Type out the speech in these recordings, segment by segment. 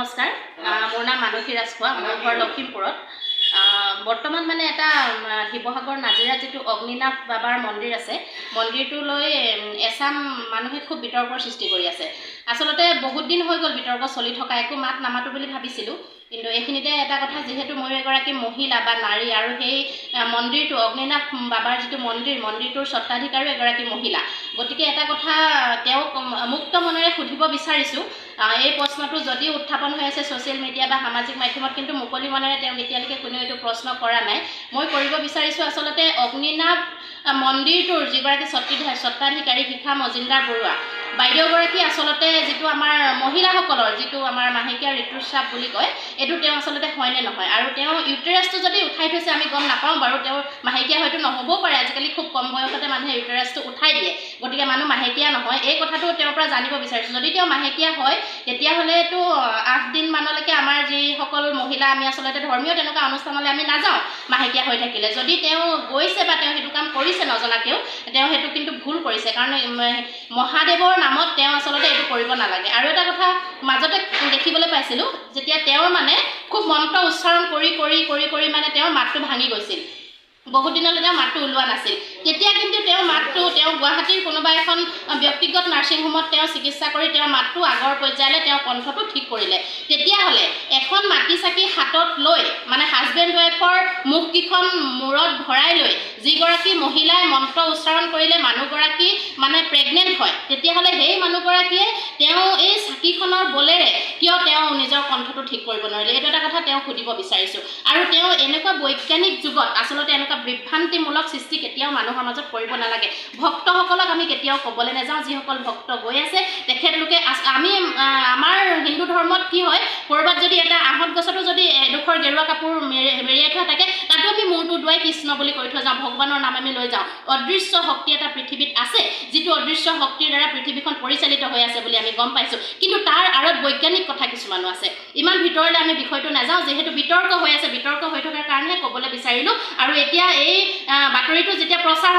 নমস্কাৰ মোৰ নাম মানসী ৰাজখোৱা মোৰ ঘৰ লখিমপুৰত বৰ্তমান মানে এটা শিৱসাগৰ নাজিৰা যিটো অগ্নিনাভ বাবাৰ মন্দিৰ আছে মন্দিৰটোলৈ এছাম মানুহে খুব বিতৰ্কৰ সৃষ্টি কৰি আছে আসলতে বহুত দিন হৈ গ'ল বিতৰ্ক চলি থকা একো মাত নামাতো বুলি ভাবিছিলোঁ কিন্তু এইখিনিতে এটা কথা যেহেতু মই এগৰাকী মহিলা বা নাৰী আৰু সেই মন্দিৰটো অগ্নিনাভ বাবাৰ যিটো মন্দিৰটোৰ স্বত্বাধিকাৰী এগৰাকী মহিলা গতিকে এটা কথা তেওঁক মুক্ত মনেৰে সুধিব বিচাৰিছোঁ এই প্ৰশ্নটো যদি উত্থাপন হৈ আছে ছ'চিয়েল মিডিয়া বা সামাজিক মাধ্যমত কিন্তু মুকলি মনেৰে তেওঁ এতিয়ালৈকে কোনেও এইটো প্ৰশ্ন কৰা নাই মই কৰিব বিচাৰিছোঁ আচলতে অগ্নিনাভ মন্দিৰটোৰ যিগৰাকী স্বত্বাধিকাৰী শিখা মজিন্দৰ বৰুৱা বাইদেউগৰাকী আসলতে যিটো আমাৰ মহিলাসকলৰ যিটো আমাৰ মাহেকীয়া ঋতুস্ৰাৱ বুলি কয় এইটো তেওঁ আসলতে হয়নে নহয় আৰু তেওঁ ইউটেৰাছটো যদি উঠাই থৈছে আমি গম নাপাওঁ বাৰু তেওঁ মাহেকীয়া হয়তো নহ'বও পাৰে আজিকালি খুব কম বয়সতে মানুহে ইউটেৰাছটো উঠাই দিয়ে গতিকে মানুহ মাহেকীয়া নহয় এই কথাটো তেওঁৰ পৰা জানিব বিচাৰিছোঁ যদি তেওঁ মাহেকীয়া হয় তেতিয়াহ'লেতো 8 দিন মানলৈকে আমাৰ যিসকল মহিলা আমি আসলতে ধৰ্মীয় তেনেকুৱা অনুষ্ঠানলৈ আমি নাযাওঁ মাহেকীয়া হৈ থাকিলে যদি তেওঁ গৈছে বা তেওঁ সেইটো কাম কৰিছে নজনাকেও তেওঁ সেইটো কিন্তু ভুল কৰিছে কাৰণ মহাদেৱৰ নামত তেওঁ আসলতে এইটো কৰিব নালাগে আৰু এটা কথা মাজতে দেখিবলৈ পাইছিলোঁ যেতিয়া তেওঁৰ মানে খুব মন্ত্ৰ উচ্চাৰণ কৰি মানে তেওঁৰ মাতটো ভাঙি গৈছিল বহুত দিনলৈ তেওঁ মাতটো ওলোৱা নাছিল তেতিয়া কিন্তু তেওঁ মাতটো তেওঁ গুৱাহাটীৰ কোনোবা এখন ব্যক্তিগত নাৰ্ছিং হোমত তেওঁ চিকিৎসা কৰি তেওঁৰ মাতটো আগৰ পৰ্যায়লৈ তেওঁ কণ্ঠটো ঠিক কৰিলে তেতিয়াহ'লে এখন মাটি চাকি হাতত লৈ মানে হাজবেণ্ড ৱাইফৰ মুখকেইখন মূৰত ভৰাই লৈ যিগৰাকী মহিলাই মন্ত্ৰ উচ্চাৰণ কৰিলে মানুহগৰাকী মানে প্ৰেগনেণ্ট হয় তেতিয়াহ'লে সেই মানুহগৰাকীয়ে তেওঁ এই চাকিখনৰ বলেৰে কিয় তেওঁ নিজৰ কণ্ঠটো ঠিক কৰিব নোৱাৰিলে এইটো এটা কথা তেওঁ সুধিব বিচাৰিছোঁ আৰু তেওঁ এনেকুৱা বৈজ্ঞানিক যুগত আচলতে এনেকুৱা বিভ্ৰান্তিমূলক সৃষ্টি কেতিয়াও মানুহৰ মাজত কৰিব নালাগে ভক্তসকলক আমি কেতিয়াও ক'বলৈ নাযাওঁ যিসকল ভক্ত গৈ আছে তেখেতলোকে আমি আমাৰ হিন্দু ধৰ্মত কি হয় ক'ৰবাত যদি এটা আহঁত গছতো যদি এডোখৰ গেৰুৱা কাপোৰ মেৰিয়াই থোৱা থাকে তাতো আমি মূৰটো দুৱাই কৃষ্ণ বুলি কৈ থৈ যাওঁ ভগৱানৰ নাম আমি লৈ যাওঁ অদৃশ্য শক্তি এটা পৃথিৱীত আছে যিটো অদৃশ্য শক্তিৰ দ্বাৰা পৃথিৱীখন পৰিচালিত হৈ আছে বুলি আমি গম পাইছোঁ কিন্তু তাৰ আঁৰত বৈজ্ঞানিক কথা কিছুমানো আছে ইমান ভিতৰলৈ আমি বিষয়টো নাযাওঁ যিহেতু বিতৰ্ক হৈ আছে বিতৰ্ক হৈ থকাৰ কাৰণেহে ক'বলৈ বিচাৰিলোঁ আৰু এতিয়া এই বাতৰিটো যেতিয়া প্ৰচাৰ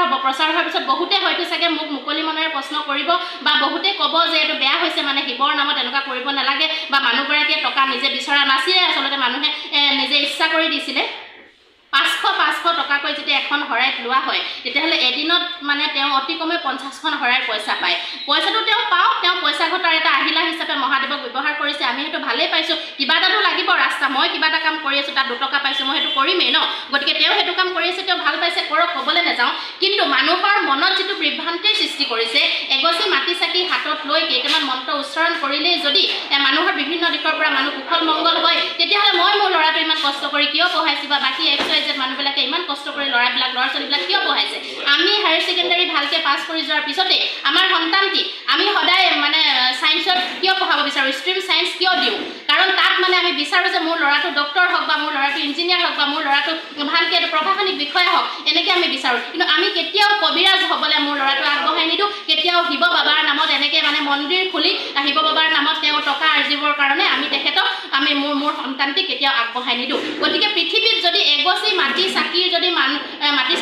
হোৱাৰ পিছত বহুতে হয়তো চাগে মোক মুকলি মনেৰে প্ৰশ্ন কৰিব বা বহুতে ক'ব যে এইটো বেয়া হৈছে মানে শিৱৰ নামত এনেকুৱা কৰিব নালাগে বা মানুহগৰাকীয়ে টকা নিজে বিচৰা নাছিলে আচলতে মানুহে নিজে ইচ্ছা কৰি দিছিলে 500 টকাকৈ যেতিয়া এখন শৰাইত লোৱা হয় তেতিয়াহ'লে এদিনত মানে তেওঁ অতি কমে 50খন শৰাইৰ পইচা পায় পইচাটো তেওঁ পাওক তেওঁ পইচা ঘটাৰ এটা আহিলা হিচাপে মহাদেৱক ব্যৱহাৰ কৰিছে আমি সেইটো ভালেই পাইছোঁ কিবা এটাতো লাগিব ৰাস্তা মই কিবা এটা কাম কৰি আছোঁ তাত 2 টকা পাইছোঁ মই সেইটো কৰিমেই ন গতিকে তেওঁ সেইটো কাম কৰি আছে তেওঁ ভাল পাইছে কৰক ক'বলৈ নাযাওঁ কিন্তু মানুহৰ মনত যিটো বিভ্ৰান্তিৰ সৃষ্টি কৰিছে এগছি মাটি চাকি হাতত লৈ কেইটামান মন্ত্ৰ উচ্চাৰণ কৰিলেই যদি মানুহৰ বিভিন্ন দিশৰ পৰা মানুহ কুশল মংগল হয় তেতিয়াহ'লে মই মোৰ ল'ৰাটো ইমান কষ্ট কৰি কিয় পঢ়াইছোঁ বা বাকী যে মানুহবিলাকে ইমান কষ্ট কৰি ল'ৰা ছোৱালীবিলাক কিয় পঢ়াইছে আমি হায়াৰ ছেকেণ্ডাৰী ভালকৈ পাছ কৰি যোৱাৰ পিছতে আমাৰ সন্তানটি আমি সদায় মানে ছায়েন্সত কিয় পঢ়াব বিচাৰোঁ ষ্ট্ৰীম ছায়েন্স কিয় দিওঁ কাৰণ তাত মানে আমি বিচাৰোঁ যে মোৰ ল'ৰাটো ডক্টৰ হওক বা মোৰ ল'ৰাটো ইঞ্জিনিয়াৰ হওক বা মোৰ ল'ৰাটো ভালকৈ এটা প্ৰশাসনিক বিষয়া হওক এনেকৈ আমি বিচাৰোঁ কিন্তু আমি কেতিয়াও কবিৰাজ হ'বলৈ মোৰ ল'ৰাটো আগবঢ়াই নিদিওঁ কেতিয়াও শিৱ বাবাৰ নামত এনেকৈ মানে মন্দিৰ খুলি শিৱ বাবাৰ নামত তেওঁ টকা আৰ্জিবৰ কাৰণে আমি তেখেতক আমি মোৰ সন্তানটি কেতিয়াও আগবঢ়াই নিদিওঁ গতিকে পৃথিৱীত যদি এগছি মাটি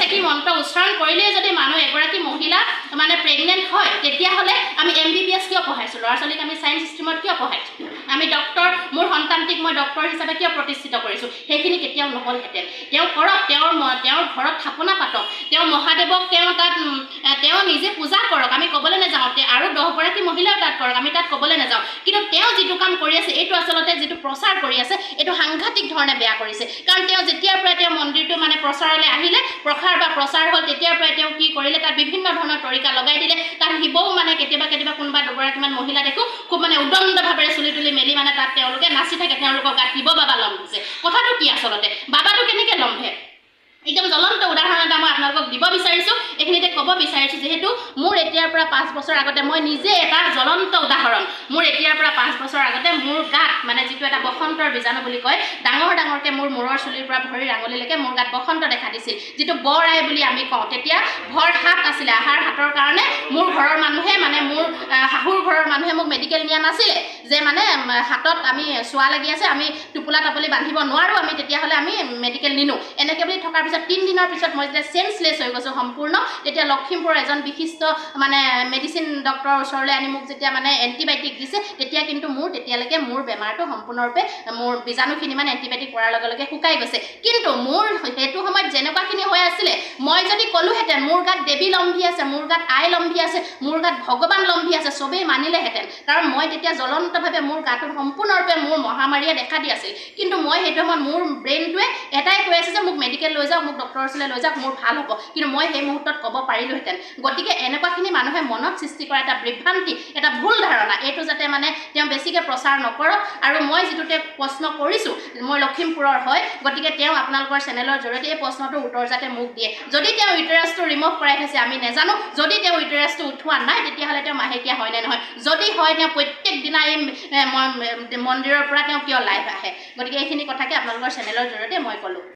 চাকি মন্ত্ৰ উচ্চাৰণ কৰিলেই যদি মানুহ এগৰাকী মহিলা মানে প্ৰেগনেণ্ট হয় তেতিয়াহ'লে আমি MBBS কিয় পঢ়াইছোঁ ল'ৰা ছোৱালীক আমি ছায়েন্স ষ্ট্ৰীমত কিয় পঢ়াইছোঁ আমি ডক্টৰ মোৰ সন্তানটিক মই ডক্টৰ হিচাপে কিয় প্ৰতিষ্ঠিত কৰিছোঁ সেইখিনি কেতিয়াও নহ'লহেঁতেন তেওঁ কৰক তেওঁৰ ঘৰত থাপনা পাতক তেওঁ মহাদেৱক তেওঁ নিজে পূজা কৰক আমি ক'বলৈ নাযাওঁ আৰু 10গৰাকী মহিলাও তাত কৰক আমি তাত ক'বলৈ নাযাওঁ কিন্তু তেওঁ যিটো কাম কৰি আছে এইটো আচলতে যিটো প্ৰচাৰ কৰি আছে এইটো সাংঘাতিক ধৰণে বেয়া কৰিছে কাৰণ তেওঁ যেতিয়াৰ পৰা তেওঁ মন্দিৰটো মানে প্ৰচাৰলৈ আহিলে প্ৰচাৰ হ'ল তেতিয়াৰ পৰাই তেওঁ কি কৰিলে তাত বিভিন্ন ধৰণৰ তৰিকা লগাই দিলে তাত শিৱও মানে কেতিয়াবা কোনোবা 2গৰাকীমান মহিলা দেখোঁ খুব মানে উদণ্ডভাৱেৰে চুলি তুলি মেলি মানে তাত তেওঁলোকে নাচি থাকে তেওঁলোকৰ গাত শিৱ বাবা লম্ভিছে কথাটো কি আচলতে বাবাটো কেনেকৈ লম্ভে একদম জ্বলন্ত উদাহৰণ এটা মই আপোনালোকক দিব বিচাৰিছোঁ এইখিনিতে ক'ব বিচাৰিছোঁ যিহেতু মোৰ এতিয়াৰ পৰা 5 বছৰ আগতে মই নিজে এটা জ্বলন্ত উদাহৰণ মোৰ এতিয়াৰ পৰা 5 বছৰ আগতে মোৰ গাত মানে যিটো এটা বসন্তৰ বীজাণু বুলি কয় ডাঙৰকৈ মোৰ মূৰৰ চুলিৰ পৰা ভৰিৰ আঙুলিলৈকে মোৰ গাত বসন্ত দেখা দিছিল যিটো বৰ আই বুলি আমি কওঁ তেতিয়া ভৰ হাত আছিলে আহাৰ হাতৰ কাৰণে মোৰ ঘৰৰ মানুহে মানে মোৰ শাহুৰ ঘৰৰ মানুহে মোক মেডিকেল নিয়া নাছিলে যে মানে হাতত আমি চোৱা লাগি আছে আমি টোপোলা টাপলি বান্ধিব নোৱাৰোঁ আমি তেতিয়াহ'লে আমি মেডিকেল নিনো এনেকৈ বুলি থকাৰ পিছত 3 দিনৰ পিছত মই যেতিয়া চেঞ্জ স্পেচলেছ হৈ গৈছোঁ সম্পূৰ্ণ তেতিয়া লখিমপুৰৰ এজন বিশিষ্ট মানে মেডিচিন ডক্টৰৰ ওচৰলৈ আনি মোক যেতিয়া মানে এণ্টিবায়'টিক দিছে তেতিয়া কিন্তু তেতিয়ালৈকে মোৰ বেমাৰটো সম্পূৰ্ণৰূপে মোৰ বীজাণুখিনি মানে এণ্টিবায়'টিক কৰাৰ লগে লগে শুকাই গৈছে কিন্তু মোৰ সেইটো সময়ত যেনেকুৱাখিনি হৈ আছিলে মই যদি ক'লোহেঁতেন মোৰ গাত দেৱী লম্ভি আছে মোৰ গাত আই লম্ভি আছে মোৰ গাত ভগৱান লম্ভি আছে চবেই মানিলেহেঁতেন কাৰণ মই তেতিয়া জ্বলন্তভাৱে মোৰ গাটোত সম্পূৰ্ণৰূপে মোৰ মহামাৰীয়ে দেখা দি আছিল কিন্তু মই সেইটো সময়ত মোৰ ব্ৰেইনটোৱে এটাই কৈ আছে যে মোক মেডিকেল লৈ যাওক মোক ডক্টৰৰ ওচৰলৈ লৈ যাওক মোৰ ভাল হ'ব কিন্তু মই সেই মুহূৰ্তত ক'ব পাৰিলোহেঁতেন গতিকে এনেকুৱাখিনি মানুহে মনত সৃষ্টি কৰা এটা বিভ্ৰান্তি এটা ভুল ধাৰণা এইটো যাতে মানে তেওঁ বেছিকৈ প্ৰচাৰ নকৰক আৰু মই যিটো প্ৰশ্ন কৰিছোঁ মই লখিমপুৰৰ হয় গতিকে তেওঁ আপোনালোকৰ চেনেলৰ জৰিয়তে এই প্ৰশ্নটোৰ উত্তৰ যাতে মোক দিয়ে যদি তেওঁ ইউটেৰাছটো ৰিমুভ কৰাই থৈছে আমি নাজানো যদি তেওঁ ইউটেৰাছটো উঠোৱা নাই তেতিয়াহ'লে তেওঁ মাহেকীয়া হয় নে নহয় যদি হয় তেওঁ প্ৰত্যেক দিনা এই মন্দিৰৰ পৰা তেওঁ কিয় লাইভ আহে গতিকে এইখিনি কথাকে আপোনালোকৰ চেনেলৰ জৰিয়তে মই ক'লোঁ